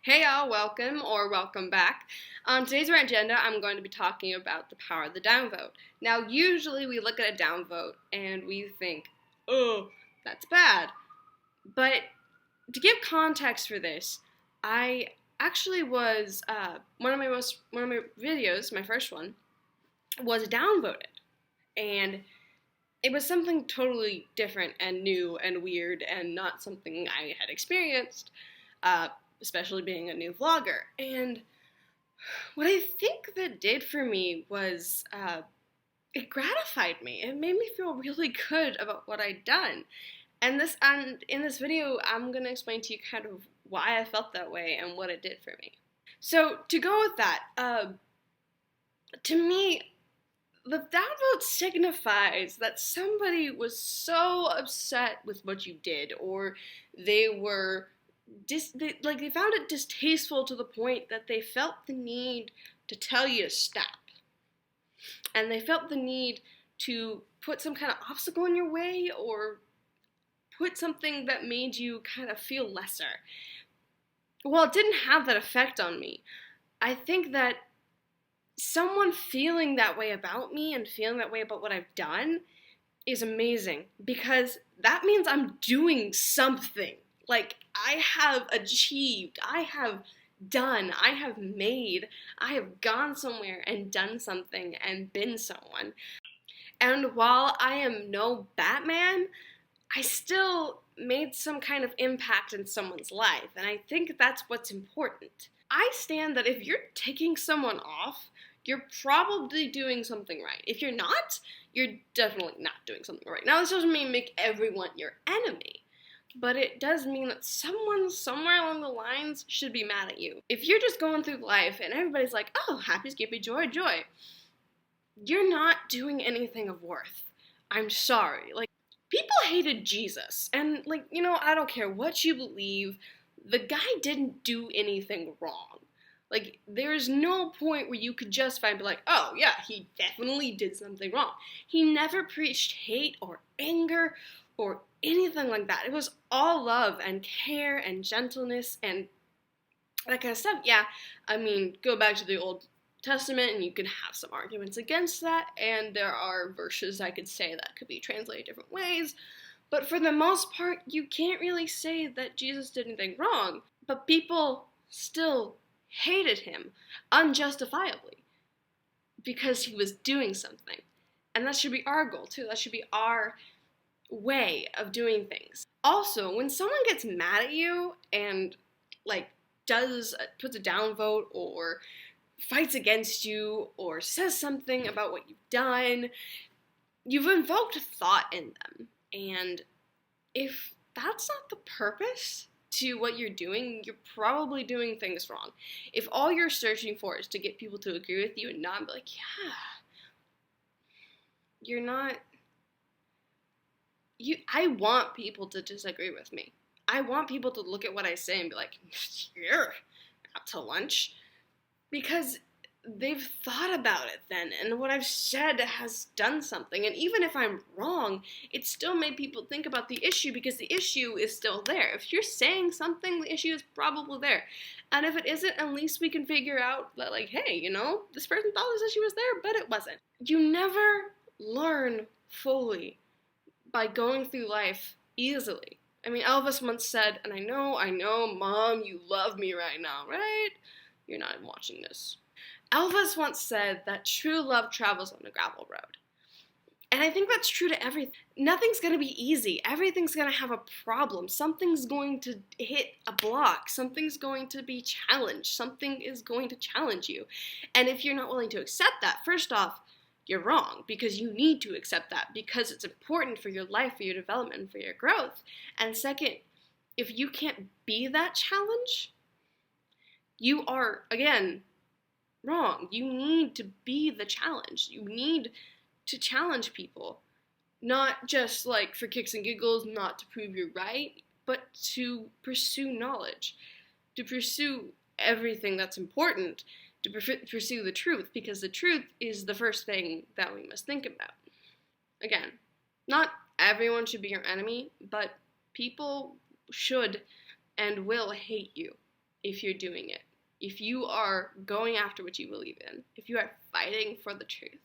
Hey y'all, welcome or welcome back. On today's rant agenda, I'm going to be talking about the power of the downvote. Now, usually we look at a downvote and we think, oh, that's bad. But to give context for this, I actually was one of my videos, my first one, was downvoted, and it was something totally different and new and weird and not something I had experienced. Uh, Especially being a new vlogger. And what I think that did for me was it gratified me. It made me feel really good about what I'd done. And in this video, I'm gonna explain to you kind of why I felt that way and what it did for me. So to go with that, to me, the downvote signifies that somebody was so upset with what you did, or they were they found it distasteful to the point that they felt the need to tell you to stop. And they felt the need to put some kind of obstacle in your way or put something that made you kind of feel lesser. Well, it didn't have that effect on me. I think that someone feeling that way about me and feeling that way about what I've done is amazing, because that means I'm doing something. Like, I have achieved, I have done, I have made, I have gone somewhere and done something and been someone. And while I am no Batman, I still made some kind of impact in someone's life, and I think that's what's important. I stand that if you're ticking someone off, you're probably doing something right. If you're not, you're definitely not doing something right. Now, this doesn't mean make everyone your enemy, but it does mean that someone somewhere along the lines should be mad at you. If you're just going through life and everybody's like, oh, happy, skippy, joy, joy, you're not doing anything of worth. I'm sorry. Like, people hated Jesus, and I don't care what you believe, the guy didn't do anything wrong. Like, there's no point where you could justify and be like, oh yeah, he definitely did something wrong. He never preached hate or anger or anything like that. It was all love and care and gentleness and that kind of stuff. Yeah, I mean, go back to the Old Testament and you can have some arguments against that, and there are verses I could say that could be translated different ways, but for the most part, you can't really say that Jesus did anything wrong, but people still hated him unjustifiably because he was doing something. And that should be our goal too. That should be our way of doing things. Also, when someone gets mad at you and puts a downvote or fights against you or says something about what you've done, you've invoked thought in them. And if that's not the purpose to what you're doing, you're probably doing things wrong. If all you're searching for is to get people to agree with you and not be like, yeah, you're not. I want people to disagree with me. I want people to look at what I say and be like, you're out to lunch. Because they've thought about it then, and what I've said has done something. And even if I'm wrong, it still made people think about the issue, because the issue is still there. If you're saying something, the issue is probably there. And if it isn't, at least we can figure out that, like, hey, this person thought this issue was there, but it wasn't. You never learn fully by going through life easily. I mean, Elvis once said, and I know, Mom, you love me right now, right? You're not watching this. Elvis once said that true love travels on a gravel road. And I think that's true to everything. Nothing's going to be easy. Everything's going to have a problem. Something's going to hit a block. Something's going to be challenged. Something is going to challenge you. And if you're not willing to accept that, first off, you're wrong, because you need to accept that, because it's important for your life, for your development, for your growth. And second, if you can't be that challenge, you are, again, wrong. You need to be the challenge. You need to challenge people. Not just like for kicks and giggles, not to prove you're right, but to pursue knowledge, to pursue everything that's important, to pursue the truth, because the truth is the first thing that we must think about. Again, not everyone should be your enemy, but people should and will hate you. if you're doing it. If you are going after what you believe in, if you are fighting for the truth,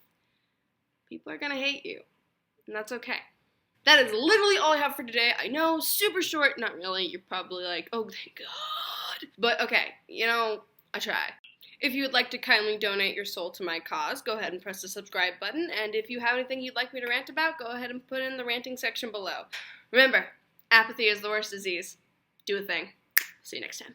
people are gonna hate you, and that's okay. That is literally all I have for today. I know, super short, not really. You're probably like, oh, thank God. But okay, I try. If you would like to kindly donate your soul to my cause, go ahead and press the subscribe button. And if you have anything you'd like me to rant about, go ahead and put it in the ranting section below. Remember, apathy is the worst disease. Do a thing. See you next time.